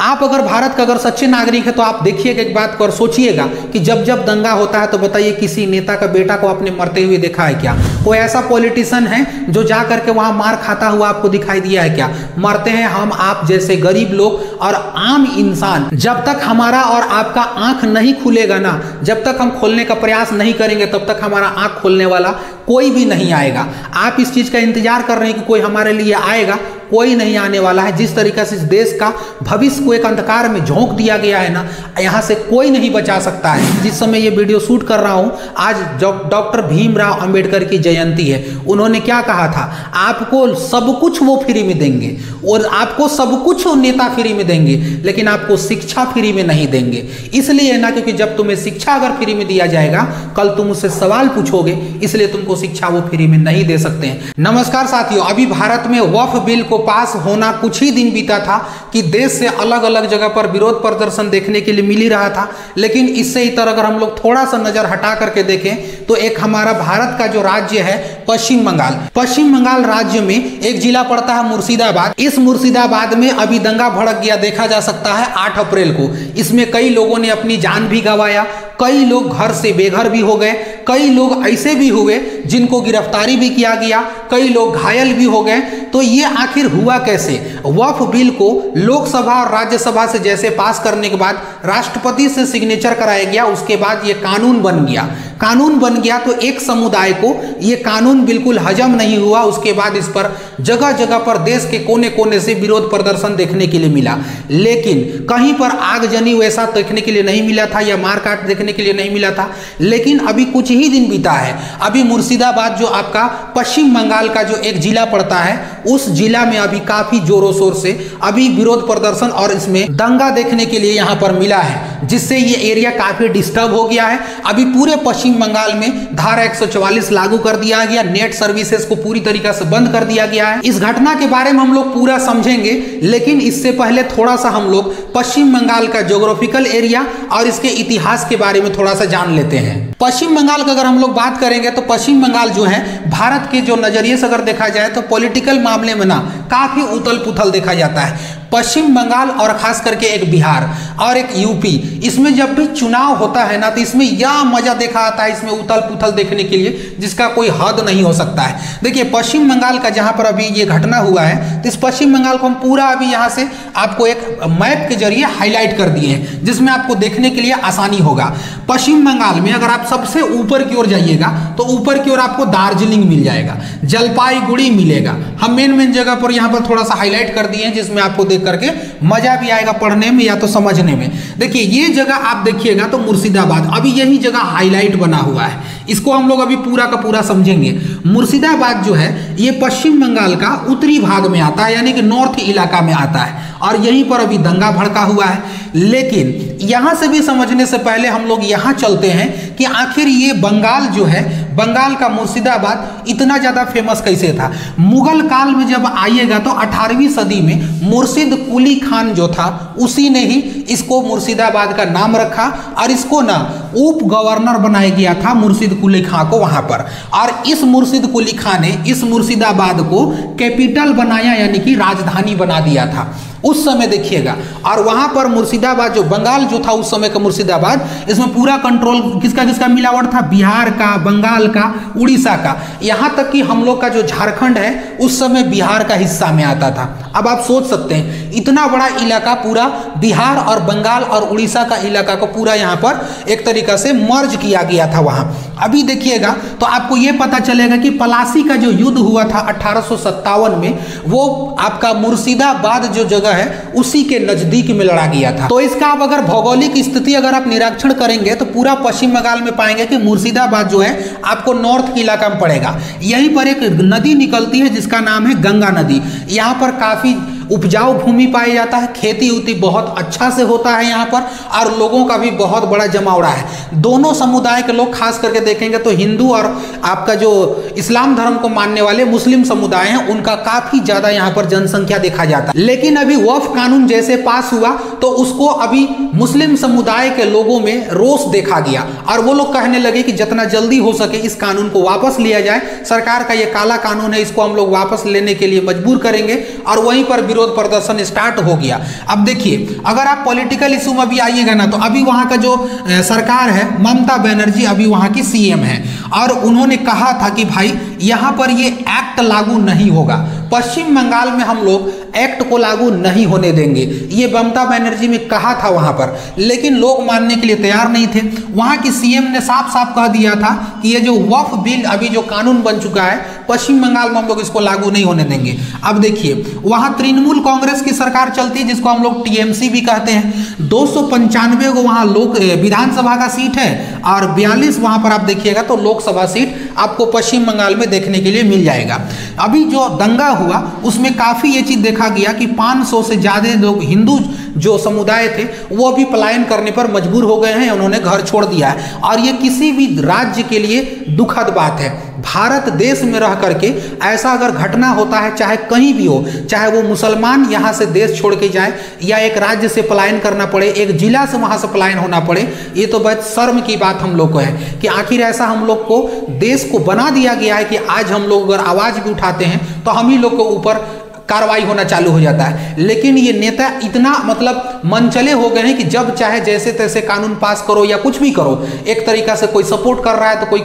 आप अगर भारत का अगर सच्चे नागरिक है तो आप देखिएगा एक बात को और सोचिएगा कि जब जब दंगा होता है तो बताइए किसी नेता का बेटा को आपने मरते हुए देखा है क्या? कोई ऐसा पॉलिटिशियन है जो जा करके वहां मार खाता हुआ आपको दिखाई दिया है क्या? मरते हैं हम आप जैसे गरीब लोग और आम इंसान। जब तक हमारा और आपका आंख नहीं खुलेगा ना, जब तक हम खोलने का प्रयास नहीं करेंगे तब तक हमारा आंख खोलने वाला कोई भी नहीं आएगा। आप इस चीज का इंतजार कर रहे हैं कि कोई हमारे लिए आएगा, कोई नहीं आने वाला है। जिस तरीके से इस देश का भविष्य को एक अंधकार में झोंक दिया गया है ना, यहाँ से कोई नहीं बचा सकता है। जिस समय ये वीडियो शूट कर रहा हूँ आज डॉक्टर भीमराव अंबेडकर की जयंती है। उन्होंने क्या कहा था? आपको सब कुछ वो फ्री में देंगे और आपको सब कुछ नेता फ्री में देंगे, लेकिन आपको शिक्षा फ्री में नहीं देंगे। इसलिए ना, क्योंकि जब तुम्हें शिक्षा अगर फ्री में दिया जाएगा कल तुम उससे सवाल पूछोगे, इसलिए तुमको शिक्षा वो फ्री में नहीं दे सकते हैं। नमस्कार साथियों, अभी भारत में वक्फ बिल को पास होना कुछ ही दिन बीता था कि देश से अलग अलग जगह पर विरोध प्रदर्शन देखने के लिए मिल ही रहा था। लेकिन इससे इतर अगर हम लोग थोड़ा सा नजर हटा करके देखें तो एक हमारा भारत का जो राज्य है पश्चिम बंगाल, पश्चिम बंगाल राज्य में एक जिला पड़ता है मुर्शिदाबाद। इस मुर्शिदाबाद में अभी दंगा भड़क गया, देखा जा सकता है 8 अप्रैल को। इसमें कई लोगों ने अपनी जान भी गंवाया, कई लोग घर से बेघर भी हो गए, कई लोग ऐसे भी हुए जिनको गिरफ्तारी भी किया गया, कई लोग घायल भी हो गए। तो ये आखिर हुआ कैसे? वक्फ बिल को लोकसभा और राज्यसभा से जैसे पास करने के बाद राष्ट्रपति से सिग्नेचर कराया गया, उसके बाद ये कानून बन गया। कानून बन गया तो एक समुदाय को ये कानून बिल्कुल हजम नहीं हुआ। उसके बाद इस पर जगह जगह पर देश के कोने कोने से विरोध प्रदर्शन देखने के लिए मिला, लेकिन कहीं पर आगजनी वैसा देखने के लिए नहीं मिला था या मारकाट देखने के लिए नहीं मिला था। लेकिन अभी कुछ ही दिन बीता है, अभी मुर्शिदाबाद जो आपका पश्चिम बंगाल का जो एक जिला पड़ता है, उस जिला में अभी काफी जोरों शोर से अभी विरोध प्रदर्शन और इसमें दंगा देखने के लिए यहां पर मिला है, जिससे ये एरिया काफी डिस्टर्ब हो गया है। अभी पूरे पश्चिम बंगाल में धारा 144 लागू कर दिया गया, नेट सर्विसेज को पूरी तरीके से बंद कर दिया गया है। इस घटना के बारे में हम लोग पूरा समझेंगे, लेकिन इससे पहले थोड़ा सा हम लोग पश्चिम बंगाल का ज्योग्राफिकल एरिया और इसके इतिहास के बारे में थोड़ा सा जान लेते हैं। पश्चिम बंगाल का अगर हम लोग बात करेंगे तो पश्चिम बंगाल जो है भारत के जो नजरिए से अगर देखा जाए तो पॉलिटिकल मामले में ना काफी उथल पुथल देखा जाता है। पश्चिम बंगाल और खास करके एक बिहार और एक यूपी, इसमें जब भी चुनाव होता है ना तो इसमें यह मजा देखा आता है, इसमें उथल पुथल देखने के लिए जिसका कोई हद नहीं हो सकता है। देखिए पश्चिम बंगाल का जहां पर अभी ये घटना हुआ है, तो इस पश्चिम बंगाल को हम पूरा अभी यहां से आपको एक मैप के जरिए हाईलाइट कर दिए हैं, जिसमें आपको देखने के लिए आसानी होगा। पश्चिम बंगाल में अगर आप सबसे ऊपर की ओर जाइएगा तो ऊपर की ओर आपको दार्जिलिंग मिल जाएगा, जलपाईगुड़ी मिलेगा। हम मेन जगह पर यहाँ पर थोड़ा सा हाईलाइट कर दिए हैं, जिसमें आपको देख करके मजा भी आएगा पढ़ने में या तो समझने में। देखिए ये जगह आप देखिएगा तो मुर्शिदाबाद, अभी यही जगह हाईलाइट बना हुआ है, इसको हम लोग अभी पूरा का पूरा समझेंगे। मुर्शिदाबाद जो है ये पश्चिम बंगाल का उत्तरी भाग में आता है, यानी कि नॉर्थ इलाका में आता है, और यहीं पर अभी दंगा भड़का हुआ है। लेकिन यहां से भी समझने से पहले हम लोग यहां चलते हैं कि आखिर ये बंगाल जो है, बंगाल का मुर्शिदाबाद इतना ज्यादा फेमस कैसे था। मुगल काल में जब आइएगा तो 18वीं सदी में मुर्शिद कुली खान जो था, उसी ने ही इसको मुर्शिदाबाद का नाम रखा और इसको ना उप गवर्नर बनाया गया था मुर्शिद कुली खान को वहां पर। और इस मुर्शिद कुली खान ने इस मुर्शिदाबाद को कैपिटल बनाया, यानी कि राजधानी बना दिया था उस समय देखिएगा। और वहां पर मुर्शिदाबाद जो बंगाल जो था उस समय का मुर्शिदाबाद, इसमें पूरा कंट्रोल किसका किसका मिलावट था? बिहार का, बंगाल का, उड़ीसा का, यहां तक कि हम लोग का जो झारखंड है उस समय बिहार का हिस्सा में आता था। अब आप सोच सकते हैं इतना बड़ा इलाका पूरा बिहार और बंगाल और उड़ीसा का इलाका को पूरा यहाँ पर एक तरीका से मर्ज किया गया था वहां। अभी देखिएगा तो आपको यह पता चलेगा कि पलासी का जो युद्ध हुआ था 1857 में, वो आपका मुर्शिदाबाद जो जगह है उसी के नजदीक में लड़ा गया था। तो इसका आप अगर भौगोलिक स्थिति अगर आप निरीक्षण करेंगे तो पूरा पश्चिम बंगाल में पाएंगे कि मुर्शिदाबाद जो है आपको नॉर्थ के इलाका में पड़ेगा। यहीं पर एक नदी निकलती है जिसका नाम है गंगा नदी। यहाँ पर काफी उपजाऊ भूमि पाया जाता है, खेती उती बहुत अच्छा से होता है यहाँ पर, और लोगों का भी बहुत बड़ा जमावड़ा है। दोनों समुदाय के लोग खास करके देखेंगे तो हिंदू और आपका जो इस्लाम धर्म को मानने वाले मुस्लिम समुदाय हैं, उनका काफी ज्यादा यहाँ पर जनसंख्या देखा जाता है। लेकिन अभी वक्फ कानून जैसे पास हुआ तो उसको अभी मुस्लिम समुदाय के लोगों में रोष देखा गया और वो लोग कहने लगे कि जितना जल्दी हो सके इस कानून को वापस लिया जाए, सरकार का ये काला कानून है, इसको हम लोग वापस लेने के लिए मजबूर करेंगे। और वहीं पर विरोध प्रदर्शन स्टार्ट हो गया। अब देखिए, अगर आप पॉलिटिकल इशू में भी आइएगा ना, तो अभी वहां का जो सरकार है, ममता बनर्जी अभी वहां की सीएम है और उन्होंने कहा था कि भाई यहां पर ये एक्ट लागू नहीं होगा, पश्चिम बंगाल में हम लोग एक्ट को लागू नहीं होने देंगे, ये ममता बनर्जी ने कहा था वहां पर। लेकिन लोग मानने के लिए तैयार नहीं थे। वहां की सीएम ने साफ साफ कह दिया था कि ये जो वक्फ बिल अभी जो कानून बन चुका है, पश्चिम बंगाल में हम लोग इसको लागू नहीं होने देंगे। अब देखिए, वहां तृणमूल कांग्रेस की सरकार चलती है, जिसको हम लोग टीएमसी भी कहते हैं। 295 को वहां लोक विधानसभा का सीट है और 42 वहां पर आप देखिएगा तो लोकसभा सीट आपको पश्चिम बंगाल में देखने के लिए मिल जाएगा। अभी जो दंगा हुआ उसमें काफी ये चीज देखा गया कि 500 से ज्यादा लोग हिंदू जो समुदाय थे वो भी पलायन करने पर मजबूर हो गए हैं, उन्होंने घर छोड़ दिया है। और ये किसी भी राज्य के लिए दुखद बात है। भारत देश में रह करके ऐसा अगर घटना होता है, चाहे कहीं भी हो, चाहे वो मुसलमान यहाँ से देश छोड़ के जाए या एक राज्य से पलायन करना पड़े, एक जिला से वहां से पलायन होना पड़े, ये तो बहुत शर्म की बात हम लोग को है कि आखिर ऐसा हम लोग को देश को बना दिया गया है कि आज हम लोग अगर आवाज भी उठाते हैं तो हम ही लोग के ऊपर कार्रवाई होना चालू हो जाता है। लेकिन ये नेता इतना मतलब मनचले हो गए हैं कि जब चाहे जैसे तैसे कानून पास करो या कुछ भी करो, एक तरीका से कोई सपोर्ट कर रहा है तो कोई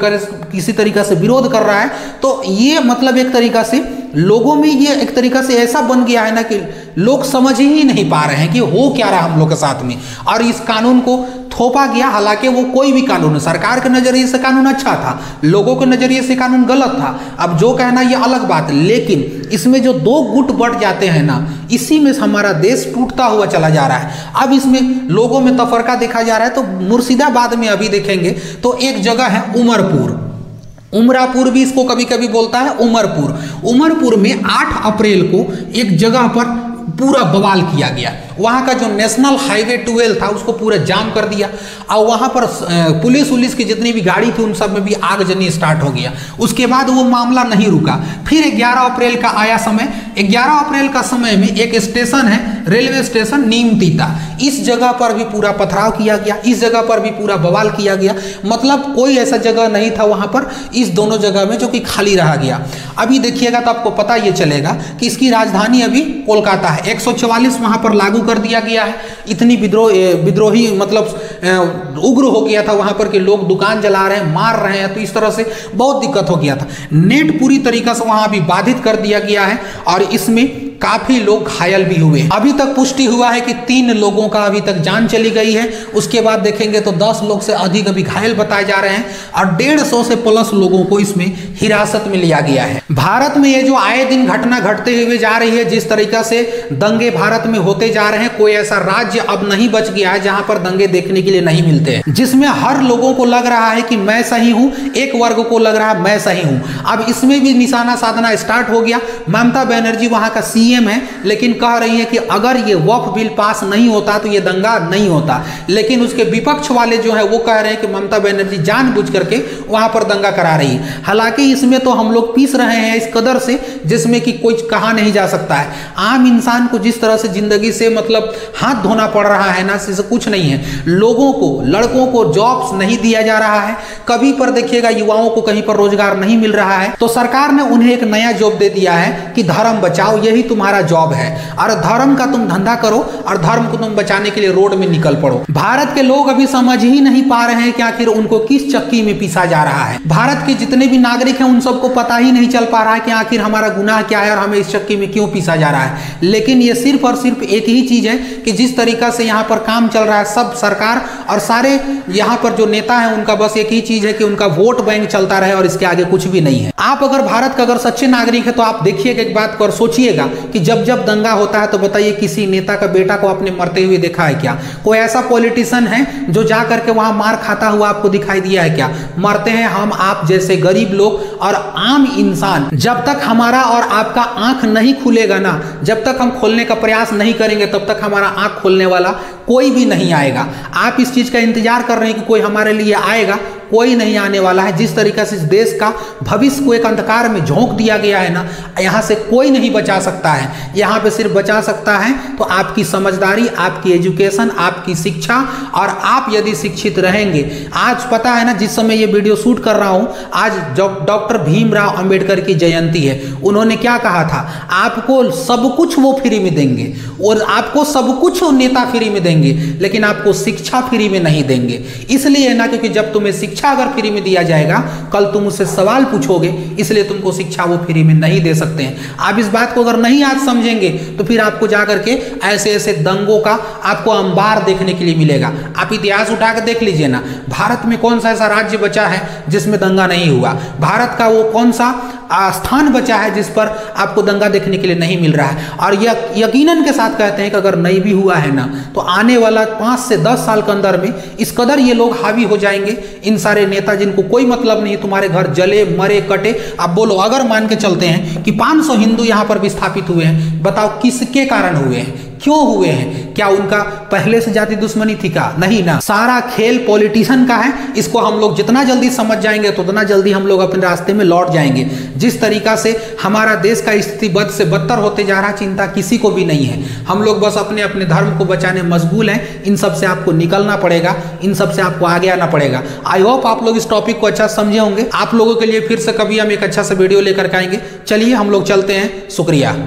किसी तरीका से विरोध कर रहा है। तो ये मतलब एक तरीका से लोगों में ये एक तरीका से ऐसा बन गया है ना कि लोग समझ ही नहीं पा रहे हैं कि हो क्या रहा हम लोग के साथ में। और इस कानून को थोपा गया, हालांकि वो कोई भी कानून है, सरकार के नजरिए से कानून अच्छा था, लोगों के नजरिए से कानून गलत था। अब जो कहना ये अलग बात है, लेकिन इसमें जो दो गुट बढ़ जाते हैं ना, इसी में हमारा देश टूटता हुआ चला जा रहा है। अब इसमें लोगों में तफरका देखा जा रहा है। तो मुर्शिदाबाद में अभी देखेंगे तो एक जगह है उमरपुर, उमरापुर भी इसको कभी कभी बोलता है, उमरपुर में 8 अप्रैल को एक जगह पर पूरा बवाल किया गया। वहाँ का जो नेशनल हाईवे 12 था उसको पूरा जाम कर दिया और वहाँ पर पुलिस की जितनी भी गाड़ी थी उन सब में भी आगजनी स्टार्ट हो गया। उसके बाद वो मामला नहीं रुका। फिर 11 अप्रैल का आया समय। 11 अप्रैल का समय में एक स्टेशन है, रेलवे स्टेशन नीमतीता, इस जगह पर भी पूरा पथराव किया गया, इस जगह पर भी पूरा बवाल किया गया। मतलब कोई ऐसा जगह नहीं था वहाँ पर, इस दोनों जगह में जो कि खाली रह गया। अभी देखिएगा तो आपको पता ये चलेगा कि इसकी राजधानी अभी कोलकाता है। 144 वहाँ पर लागू कर दिया गया है। इतनी विद्रोही मतलब उग्र हो गया था वहां पर कि लोग दुकान जला रहे हैं, मार रहे हैं, तो इस तरह से बहुत दिक्कत हो गया था। नेट पूरी तरीके से वहां भी बाधित कर दिया गया है और इसमें काफी लोग घायल भी हुए। अभी तक पुष्टि हुआ है कि 3 लोगों का अभी तक जान चली गई है। उसके बाद देखेंगे तो 10 लोग से अधिक अभी घायल बताए जा रहे हैं और 150 से प्लस लोगों को इसमें हिरासत में लिया गया है। भारत में ये जो आए दिन घटना घटते हुए जा रही है, जिस तरीका से दंगे भारत में होते जा रहे हैं, कोई ऐसा राज्य अब नहीं बच गया है जहां पर दंगे देखने के लिए नहीं मिलते हैं, जिसमें हर लोगों को लग रहा है कि मैं सही हूं, एक वर्ग को लग रहा है मैं सही हूं। अब इसमें भी निशाना साधना स्टार्ट हो गया। ममता बनर्जी वहां का सीएम है, लेकिन कह रही है कि अगर ये वक्फ बिल पास नहीं होता तो ये दंगा नहीं होता। लेकिन उसके विपक्ष वाले जो है वो कह रहे हैं कि ममता बनर्जी जानबूझ करके वहां पर दंगा करा रही है। हालांकि इसमें तो हम लोग पीस रहे हैं इस कदर से जिसमें कि कुछ कहा नहीं जा सकता है। आम इंसान को जिस तरह से जिंदगी से मतलब हाथ धोना पड़ रहा है ना, इससे कुछ नहीं है। लोगों को, लड़कों को जॉब्स नहीं दिया जा रहा है, कभी पर देखिएगा युवाओं को कहीं पर रोजगार नहीं मिल रहा है। तो सरकार ने उन्हें एक नया जॉब दे दिया है कि धर्म बचाओ, यही तुम्हारा जॉब है और धर्म का तुम धंधा करो और धर्म को तुम बचाने के लिए रोड में निकल पड़ो। भारत के लोग अभी समझ ही नहीं पा रहे हैं कि आखिर उनको किस चक्की में पीसा जा रहा है। भारत के जितने भी नागरिक हैं उन सबको पता ही नहीं चल पा रहा है कि आखिर हमारा गुनाह क्या है और हमें इस चक्की में क्यों पीसा जा रहा है। लेकिन ये सिर्फ और सिर्फ एक ही चीज है कि जिस तरीका से यहाँ पर काम चल रहा है, सब सरकार और सारे यहाँ पर जो नेता हैं उनका बस एक ही चीज है कि उनका वोट बैंक चलता रहे और इसके आगे कुछ भी नहीं है। आप अगर भारत का अगर सच्चे नागरिक है तो आप देखिएगा एक बात कर, सोचिएगा कि जब जब दंगा होता है तो बताइए किसी नेता का बेटा को आपने मरते हुए देखा है क्या? कोई ऐसा पॉलिटिशियन है जो जा करके वहां मार खाता हुआ आपको दिखाई दिया है क्या? मरते हैं हम आप जैसे गरीब लोग और आम इंसान। जब तक हमारा और आपका आंख नहीं खुलेगा ना, जब तक हम खोलने का प्रयास नहीं करेंगे तब तक हमारा आंख खोलने वाला कोई भी नहीं आएगा। आप इस चीज का इंतजार कर रहे हैं कि कोई हमारे लिए आएगा, कोई नहीं आने वाला है। जिस तरीके से इस देश का भविष्य को एक अंधकार में झोंक दिया गया है ना, यहाँ से कोई नहीं बचा सकता है। यहाँ पे सिर्फ बचा सकता है तो आपकी समझदारी, आपकी एजुकेशन, आपकी शिक्षा, और आप यदि शिक्षित रहेंगे। आज पता है ना, जिस समय ये वीडियो शूट कर रहा हूँ, आज डॉक्टर भीमराव अंबेडकर की जयंती है। उन्होंने क्या कहा था, आपको सब कुछ वो फ्री में देंगे और आपको सब कुछ नेता फ्री में देंगे, लेकिन आपको शिक्षा फ्री में नहीं देंगे। इसलिए ना, क्योंकि जब तुम्हें शिक्षा अगर फ्री में दिया जाएगा, कल तुम उससे सवाल पूछोगे, इसलिए तुमको शिक्षा वो फ्री में नहीं दे सकते हैं। आप इस बात को अगर नहीं आज समझेंगे तो फिर आपको जाकर के ऐसे ऐसे दंगों का आपको अंबार देखने के लिए मिलेगा। आप इतिहास उठा के देख लीजिए ना, भारत में कौन सा ऐसा राज्य बचा है जिसमें दंगा नहीं हुआ? भारत का वो कौन सा स्थान बचा है जिस पर आपको दंगा देखने के लिए नहीं मिल रहा है? और यकीनन के साथ कहते हैं कि अगर नहीं भी हुआ है ना, तो आने वाला 5 से 10 साल के अंदर में इस कदर ये लोग हावी हो जाएंगे, इन सारे नेता जिनको कोई मतलब नहीं, तुम्हारे घर जले मरे कटे। अब बोलो, अगर मान के चलते हैं कि 500 हिंदू यहाँ पर विस्थापित हुए हैं, बताओ किसके कारण हुए हैं, क्यों हुए हैं? क्या उनका पहले से जाति दुश्मनी थी का? नहीं ना। सारा खेल पॉलिटिशियन का है। इसको हम लोग जितना जल्दी समझ जाएंगे तो उतना जल्दी हम लोग अपने रास्ते में लौट जाएंगे। जिस तरीका से हमारा देश का स्थिति बद से बदतर होते जा रहा, चिंता किसी को भी नहीं है। हम लोग बस अपने अपने धर्म को बचाने मशगूल हैं। इन सब से आपको निकलना पड़ेगा, इन सब से आपको आगे आना पड़ेगा। आई होप आप लोग इस टॉपिक को अच्छा समझे होंगे। आप लोगों के लिए फिर से कभी हम एक अच्छा सा वीडियो लेकर के आएंगे। चलिए हम लोग चलते हैं। शुक्रिया।